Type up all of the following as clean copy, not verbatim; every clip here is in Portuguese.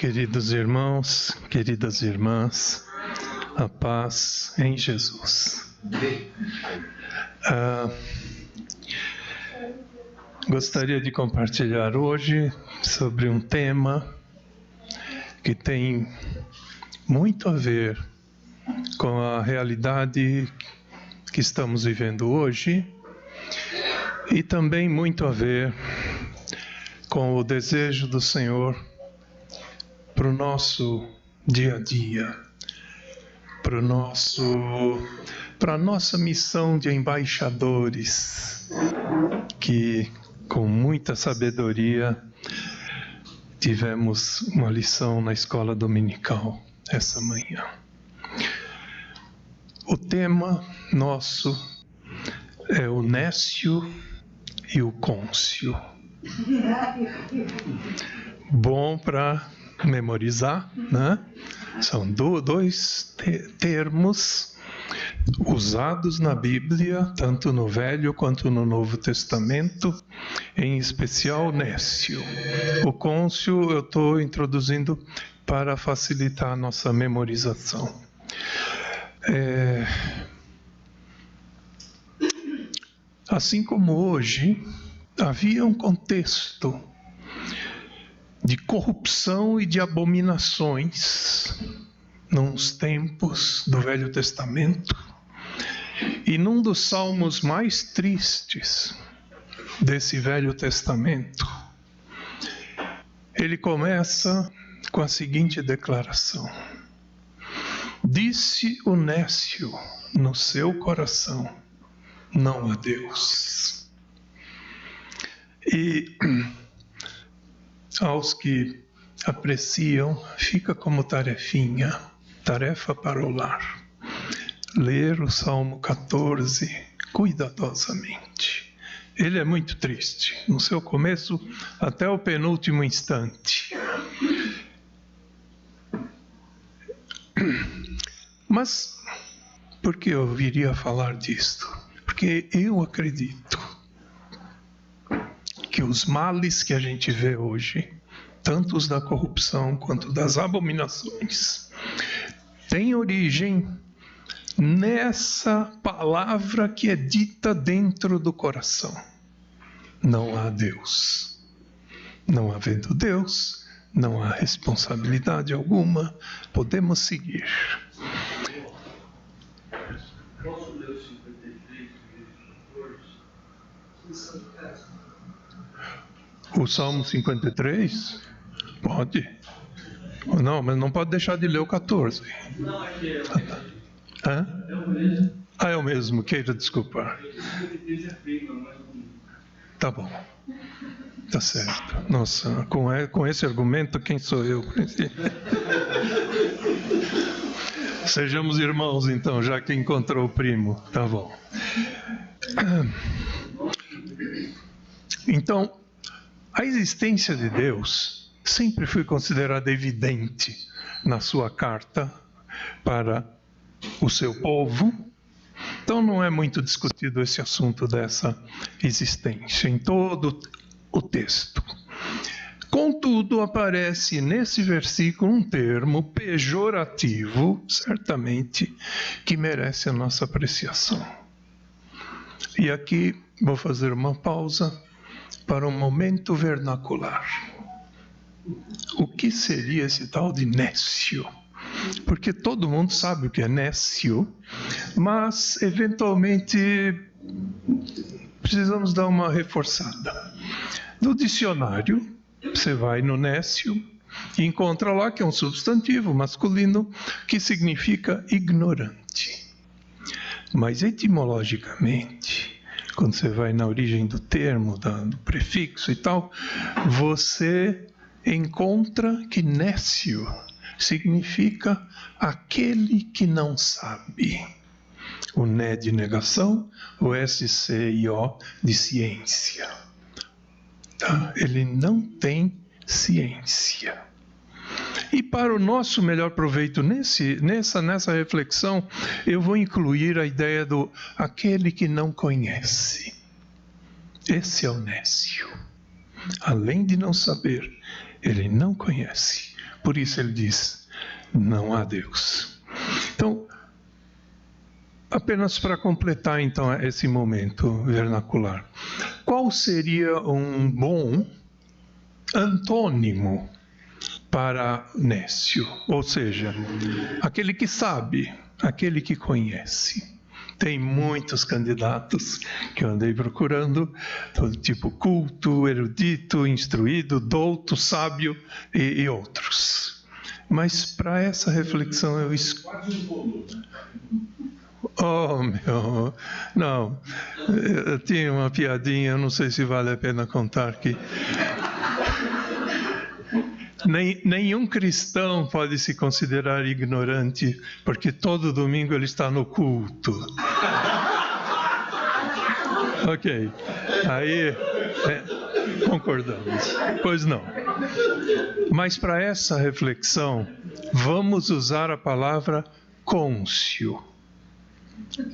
Queridos irmãos, queridas irmãs, a paz em Jesus. Gostaria de compartilhar hoje sobre um tema que tem muito a ver com a realidade que estamos vivendo hoje e também muito a ver com o desejo do Senhor para o nosso dia a dia, para a nossa missão de embaixadores, que com muita sabedoria tivemos uma lição na escola dominical essa manhã. O tema nosso é o Nécio e o Côncio. Bom para memorizar, né? São dois termos usados na Bíblia, tanto no Velho quanto no Novo Testamento, em especial Nécio. O Côncio eu estou introduzindo para facilitar a nossa memorização. Assim como hoje, havia um contexto de corrupção e de abominações nos tempos do Velho Testamento, e num dos salmos mais tristes desse Velho Testamento, ele começa com a seguinte declaração: disse o nécio no seu coração, não há Deus. E aos que apreciam, fica como tarefa para o lar, ler o Salmo 14 cuidadosamente. Ele é muito triste, no seu começo até o penúltimo instante. Mas por que eu viria falar disto? Porque eu acredito que os males que a gente vê hoje, tanto os da corrupção quanto das abominações, têm origem nessa palavra que é dita dentro do coração: não há Deus. Não havendo Deus, não há responsabilidade alguma, podemos seguir. Posso ler o 53, versículo 14? O Salmo 53? Pode. Não, mas não pode deixar de ler o 14. Não, é que é. Hã? É o mesmo. É o mesmo, queira desculpar. O 53 é feio, mas Tá bom. Tá certo. Nossa, com esse argumento, quem sou eu? Sejamos irmãos, então, já que encontrou o primo. Tá bom. Então, a existência de Deus sempre foi considerada evidente na sua carta para o seu povo. Então não é muito discutido esse assunto dessa existência em todo o texto. Contudo, aparece nesse versículo um termo pejorativo, certamente, que merece a nossa apreciação. E aqui vou fazer uma pausa para um momento vernacular. O que seria esse tal de nécio? Porque todo mundo sabe o que é nécio, mas eventualmente precisamos dar uma reforçada. No dicionário, você vai no nécio e encontra lá que é um substantivo masculino que significa ignorante. Mas etimologicamente, quando você vai na origem do termo, do prefixo e tal, você encontra que nécio significa aquele que não sabe. O né de negação, o SCIO de ciência. Tá? Ele não tem ciência. E para o nosso melhor proveito nessa reflexão, eu vou incluir a ideia do aquele que não conhece. Esse é o nécio. Além de não saber, ele não conhece. Por isso ele diz: não há Deus. Então, apenas para completar então esse momento vernacular, qual seria um bom antônimo para nécio? Ou seja, aquele que sabe, aquele que conhece. Tem muitos candidatos que eu andei procurando, todo tipo culto, erudito, instruído, douto, sábio e outros. Mas para essa reflexão eu não, eu tinha uma piadinha, eu não sei se vale a pena contar aqui. Nenhum cristão pode se considerar ignorante, porque todo domingo ele está no culto. Ok, aí concordamos. Pois não. Mas para essa reflexão, vamos usar a palavra cônscio.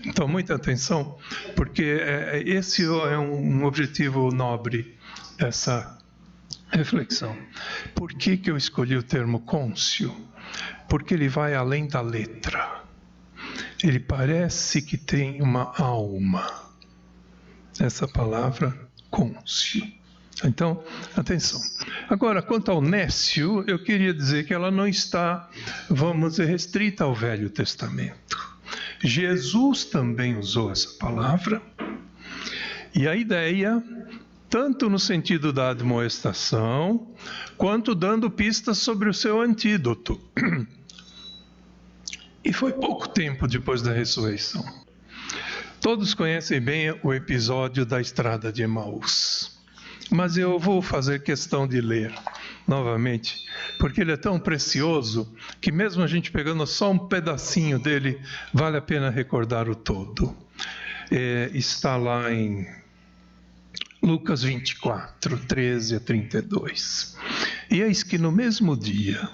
Então, muita atenção, porque esse é um objetivo nobre dessa reflexão. Por que eu escolhi o termo cônscio? Porque ele vai além da letra. Ele parece que tem uma alma. Essa palavra, cônscio. Então, atenção. Agora, quanto ao nécio, eu queria dizer que ela não está, vamos dizer, restrita ao Velho Testamento. Jesus também usou essa palavra, e a ideia, tanto no sentido da admoestação, quanto dando pistas sobre o seu antídoto. E foi pouco tempo depois da ressurreição. Todos conhecem bem o episódio da Estrada de Emaús, mas eu vou fazer questão de ler novamente, porque ele é tão precioso que mesmo a gente pegando só um pedacinho dele, vale a pena recordar o todo. Está lá em Lucas 24, 13 a 32. E eis que no mesmo dia,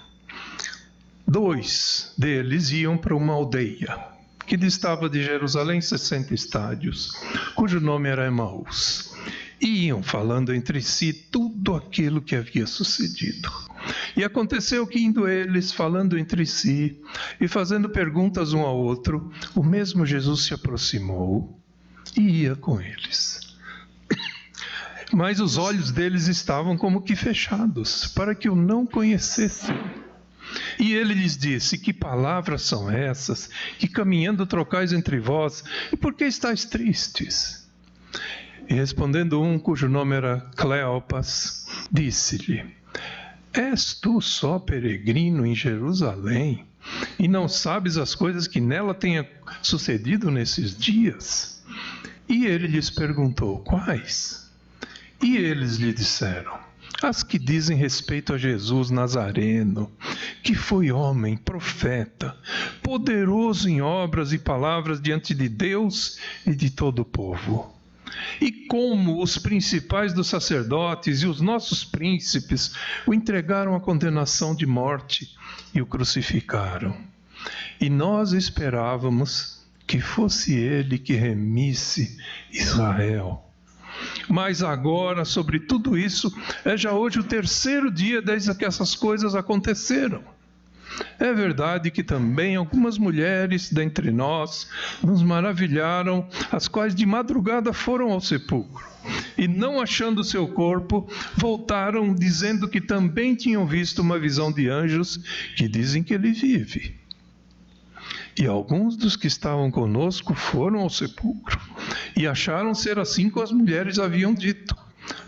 2 deles iam para uma aldeia, que distava de Jerusalém 60 estádios, cujo nome era Emaús. E iam falando entre si tudo aquilo que havia sucedido. E aconteceu que, indo eles falando entre si e fazendo perguntas um ao outro, o mesmo Jesus se aproximou e ia com eles. Mas os olhos deles estavam como que fechados, para que o não conhecessem. E ele lhes disse: que palavras são essas, que caminhando trocais entre vós, e por que estáis tristes? E respondendo um, cujo nome era Cleopas, disse-lhe: és tu só peregrino em Jerusalém, e não sabes as coisas que nela tenha sucedido nesses dias? E ele lhes perguntou: quais? E eles lhe disseram: as que dizem respeito a Jesus Nazareno, que foi homem, profeta, poderoso em obras e palavras diante de Deus e de todo o povo. E como os principais dos sacerdotes e os nossos príncipes o entregaram à condenação de morte e o crucificaram. E nós esperávamos que fosse ele que remisse Israel. Mas agora, sobre tudo isso, é já hoje o 3º dia desde que essas coisas aconteceram. É verdade que também algumas mulheres dentre nós nos maravilharam, as quais de madrugada foram ao sepulcro, e não achando seu corpo, voltaram dizendo que também tinham visto uma visão de anjos que dizem que ele vive. E alguns dos que estavam conosco foram ao sepulcro, e acharam ser assim como as mulheres haviam dito,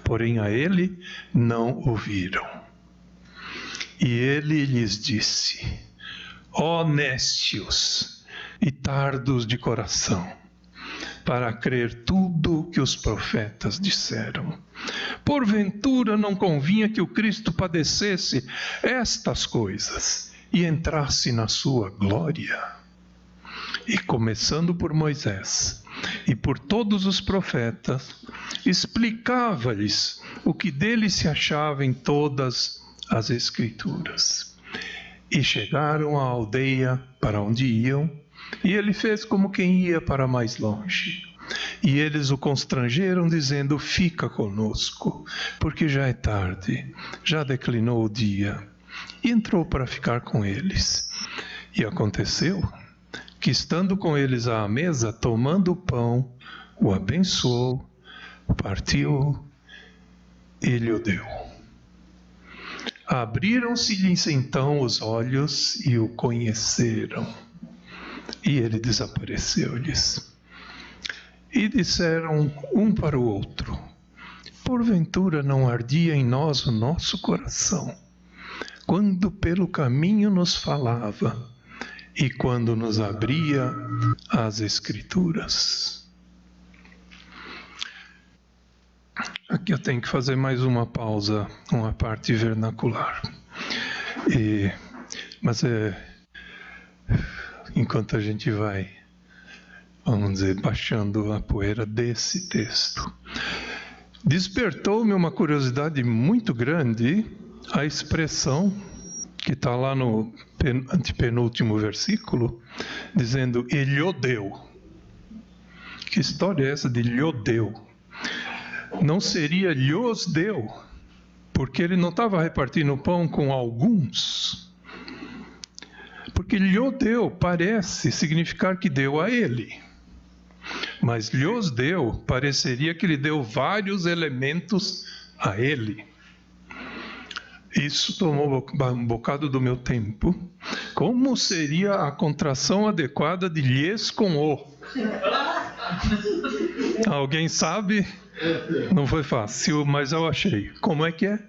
porém a ele não o viram. E ele lhes disse: ó nécios e tardos de coração, para crer tudo o que os profetas disseram. Porventura não convinha que o Cristo padecesse estas coisas e entrasse na sua glória? E começando por Moisés e por todos os profetas, explicava-lhes o que dele se achava em todas as Escrituras. E chegaram à aldeia para onde iam, e ele fez como quem ia para mais longe. E eles o constrangeram, dizendo: fica conosco, porque já é tarde, já declinou o dia, e entrou para ficar com eles. E aconteceu que, estando com eles à mesa, tomando o pão, o abençoou, partiu e lhe o deu. Abriram-se-lhes então os olhos e o conheceram. E ele desapareceu-lhes. E disseram um para o outro: porventura não ardia em nós o nosso coração, quando pelo caminho nos falava e quando nos abria as Escrituras? Aqui eu tenho que fazer mais uma pausa, uma parte vernacular. Mas enquanto a gente vai, vamos dizer, baixando a poeira desse texto, despertou-me uma curiosidade muito grande a expressão que está lá no antepenúltimo versículo, dizendo, e lhe deu. Que história é essa de lhe deu? Não seria lhos deu, porque ele não estava repartindo o pão com alguns. Porque lhe deu parece significar que deu a ele. Mas lhos deu pareceria que ele deu vários elementos a ele. Isso tomou um bocado do meu tempo. Como seria a contração adequada de lhes com o? Alguém sabe? Não foi fácil, mas eu achei. Como é que é?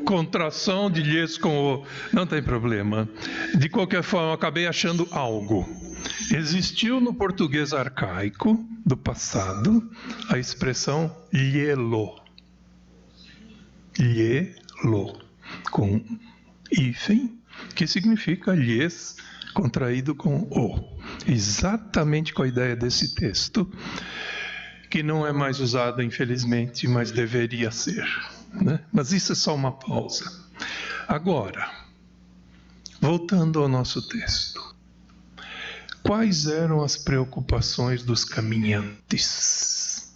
Contração de lhes com o. Não tem problema. De qualquer forma, eu acabei achando algo. Existiu no português arcaico do passado a expressão lhe-lo. Lhe-lo. Com hífen, que significa lhes, contraído com o. Exatamente com a ideia desse texto, que não é mais usada, infelizmente, mas deveria ser. Né? Mas isso é só uma pausa. Agora, voltando ao nosso texto. Quais eram as preocupações dos caminhantes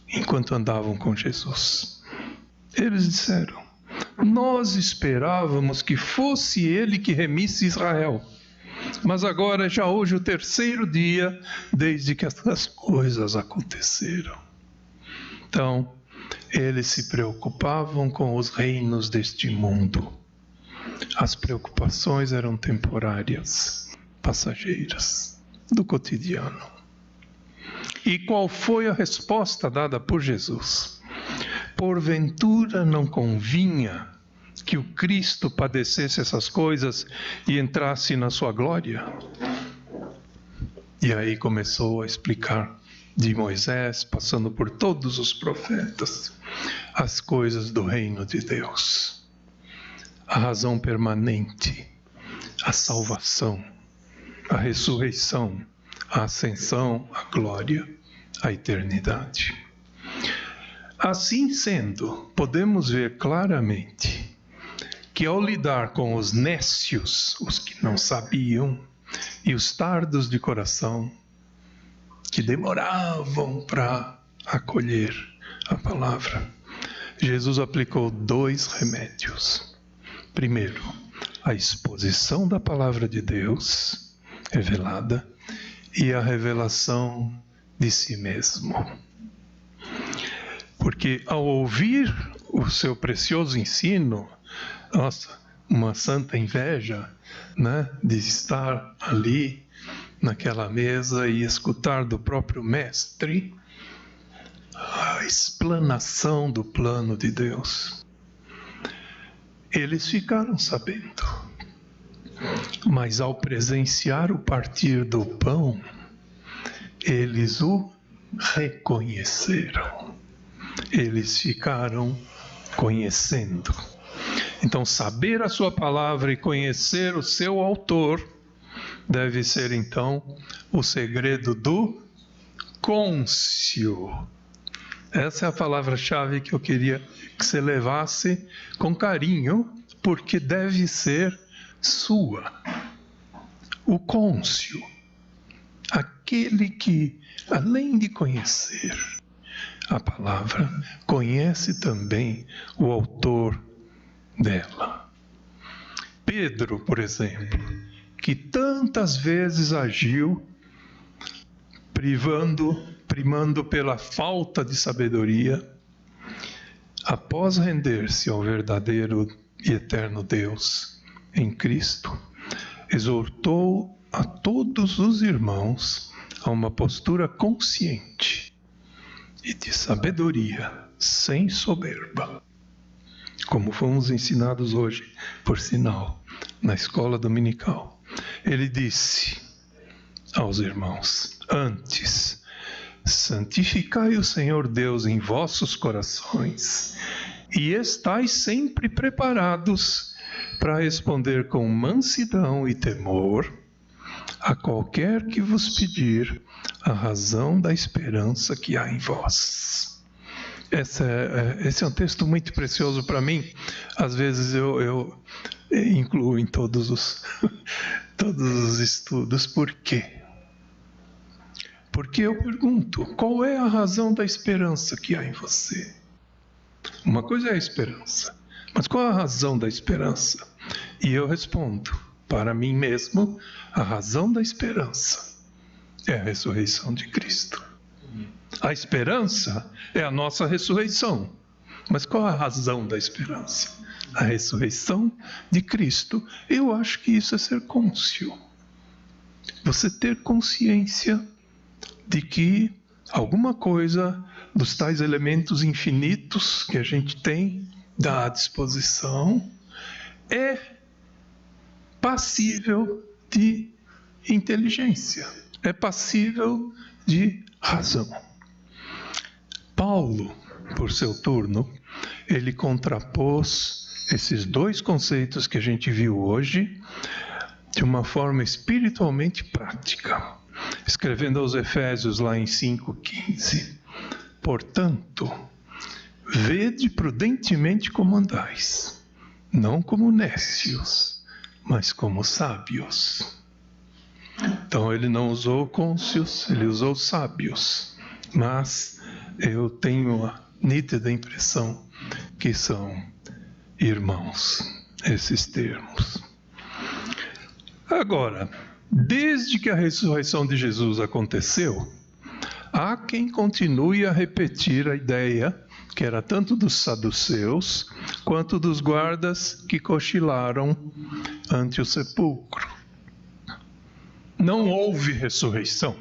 enquanto andavam com Jesus? Eles disseram: nós esperávamos que fosse ele que remisse Israel, mas agora já hoje o terceiro dia desde que essas coisas aconteceram. Então, eles se preocupavam com os reinos deste mundo. As preocupações eram temporárias, passageiras, do cotidiano. E qual foi a resposta dada por Jesus? Porventura não convinha que o Cristo padecesse essas coisas e entrasse na sua glória? E aí começou a explicar, de Moisés, passando por todos os profetas, as coisas do reino de Deus. A razão permanente, a salvação, a ressurreição, a ascensão, a glória, a eternidade. Assim sendo, podemos ver claramente que ao lidar com os nécios, os que não sabiam, e os tardos de coração, que demoravam para acolher a palavra, Jesus aplicou 2 remédios. Primeiro, a exposição da palavra de Deus revelada e a revelação de si mesmo. Porque ao ouvir o seu precioso ensino, nossa, uma santa inveja, né, de estar ali naquela mesa e escutar do próprio mestre a explanação do plano de Deus. Eles ficaram sabendo, mas ao presenciar o partir do pão, eles o reconheceram. Eles ficaram conhecendo. Então, saber a sua palavra e conhecer o seu autor deve ser, então, o segredo do cônscio. Essa é a palavra-chave que eu queria que você levasse com carinho, porque deve ser sua. O cônscio, aquele que, além de conhecer, a palavra, conhece também o autor dela. Pedro, por exemplo, que tantas vezes agiu primando pela falta de sabedoria, após render-se ao verdadeiro e eterno Deus em Cristo, exortou a todos os irmãos a uma postura consciente e de sabedoria, sem soberba, como fomos ensinados hoje, por sinal, na escola dominical. Ele disse aos irmãos: antes, santificai o Senhor Deus em vossos corações e estais sempre preparados para responder com mansidão e temor a qualquer que vos pedir a razão da esperança que há em vós. Esse é um texto muito precioso para mim. Às vezes eu incluo em todos os estudos. Por quê? Porque eu pergunto, qual é a razão da esperança que há em você? Uma coisa é a esperança, mas qual é a razão da esperança? E eu respondo, para mim mesmo, a razão da esperança é a ressurreição de Cristo. A esperança é a nossa ressurreição. Mas qual é a razão da esperança? A ressurreição de Cristo. Eu acho que isso é ser cônscio. Você ter consciência de que alguma coisa dos tais elementos infinitos que a gente tem à disposição é passível de inteligência, é passível de razão. Paulo, por seu turno, ele contrapôs esses dois conceitos que a gente viu hoje de uma forma espiritualmente prática, escrevendo aos Efésios lá em 5,15. Portanto, vede prudentemente como andais, não como nécios, mas como sábios. Então ele não usou cônscios, ele usou sábios, mas eu tenho a nítida impressão que são irmãos, esses termos. Agora, desde que a ressurreição de Jesus aconteceu, há quem continue a repetir a ideia que era tanto dos saduceus quanto dos guardas que cochilaram ante o sepulcro. Não houve ressurreição,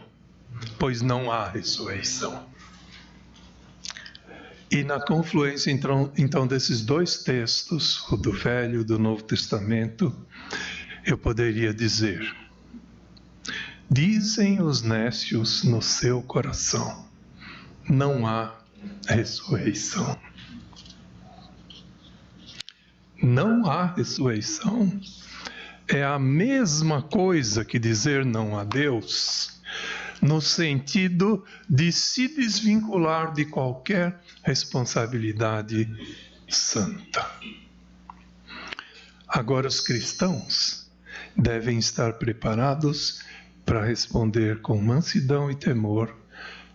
pois não há ressurreição. E na confluência, então, desses dois textos, o do Velho e do Novo Testamento, eu poderia dizer: dizem os nécios no seu coração, não há ressurreição. Não há ressurreição é a mesma coisa que dizer não a Deus, no sentido de se desvincular de qualquer responsabilidade santa. Agora, os cristãos devem estar preparados para responder com mansidão e temor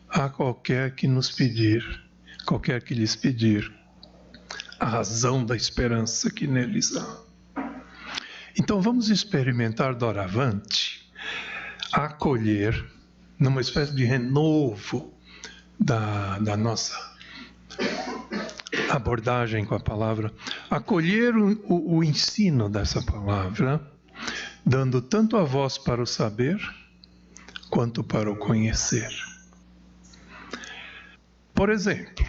a qualquer que lhes pedir a razão da esperança que neles há. Então vamos experimentar doravante acolher, numa espécie de renovo da nossa abordagem com a palavra, acolher o ensino dessa palavra, dando tanto a voz para o saber quanto para o conhecer. Por exemplo,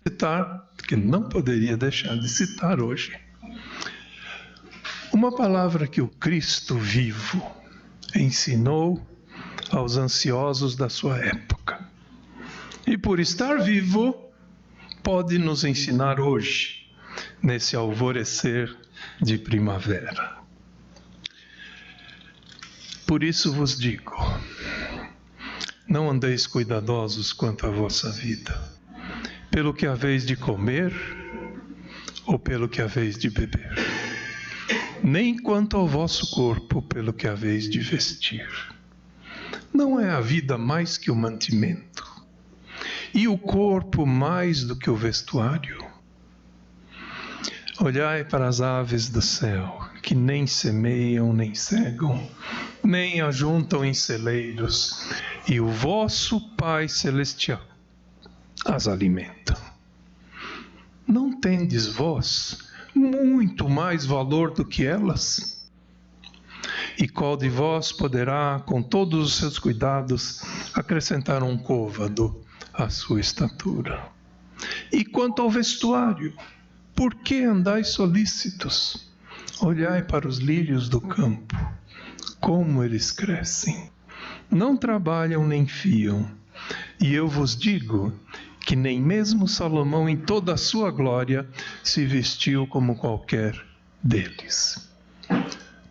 citar, que não poderia deixar de citar hoje, uma palavra que o Cristo vivo ensinou aos ansiosos da sua época. E por estar vivo, pode nos ensinar hoje, nesse alvorecer de primavera. Por isso vos digo, não andeis cuidadosos quanto à vossa vida, pelo que haveis de comer ou pelo que haveis de beber, nem quanto ao vosso corpo pelo que haveis de vestir. Não é a vida mais que o mantimento, e o corpo mais do que o vestuário? Olhai para as aves do céu, que nem semeiam, nem cegam, nem ajuntam em celeiros, e o vosso Pai Celestial as alimenta. Não tendes vós muito mais valor do que elas? E qual de vós poderá, com todos os seus cuidados, acrescentar um côvado à sua estatura? E quanto ao vestuário, por que andais solícitos? Olhai para os lírios do campo, como eles crescem. Não trabalham nem fiam. E eu vos digo que nem mesmo Salomão, em toda a sua glória, se vestiu como qualquer deles.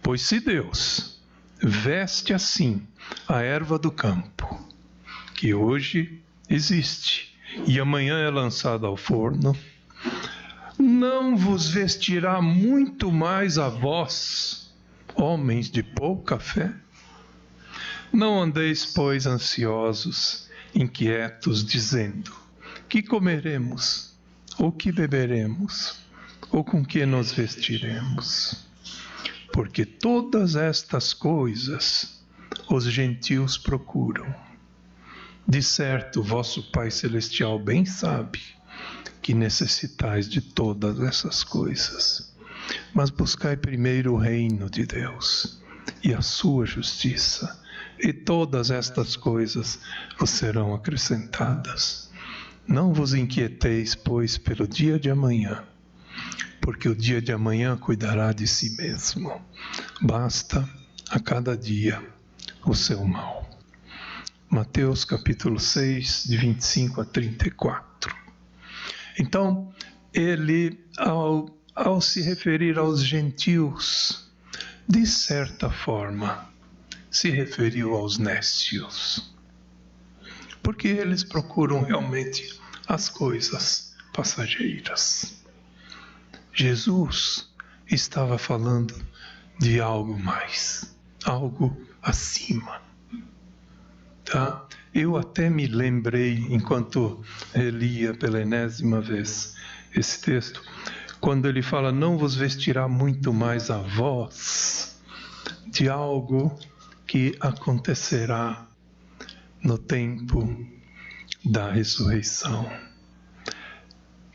Pois se Deus veste assim a erva do campo, que hoje existe e amanhã é lançada ao forno, não vos vestirá muito mais a vós, homens de pouca fé? Não andeis, pois, ansiosos, inquietos, dizendo: que comeremos, ou que beberemos, ou com que nos vestiremos? Porque todas estas coisas os gentios procuram. De certo, vosso Pai Celestial bem sabe que necessitais de todas essas coisas. Mas buscai primeiro o reino de Deus e a sua justiça, e todas estas coisas vos serão acrescentadas. Não vos inquieteis, pois, pelo dia de amanhã, porque o dia de amanhã cuidará de si mesmo. Basta a cada dia o seu mal. Mateus capítulo 6, de 25 a 34. Então, ele, ao se referir aos gentios, de certa forma, se referiu aos nécios. Porque eles procuram realmente as coisas passageiras. Jesus estava falando de algo mais, algo acima. Tá? Eu até me lembrei, enquanto lia pela enésima vez esse texto, quando ele fala: não vos vestirá muito mais a vós, de algo que acontecerá no tempo da ressurreição,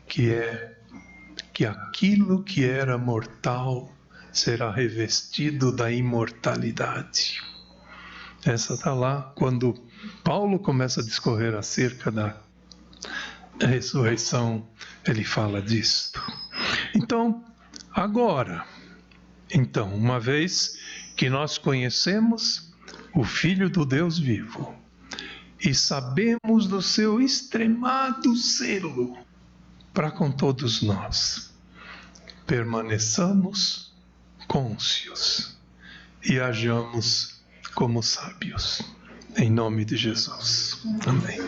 que é que aquilo que era mortal será revestido da imortalidade. Essa está lá quando Paulo começa a discorrer acerca da ressurreição, ele fala disto. Então, agora, uma vez que nós conhecemos o Filho do Deus vivo e sabemos do seu extremado zelo para com todos nós, permaneçamos cônscios e hajamos como sábios. Em nome de Jesus. Amém.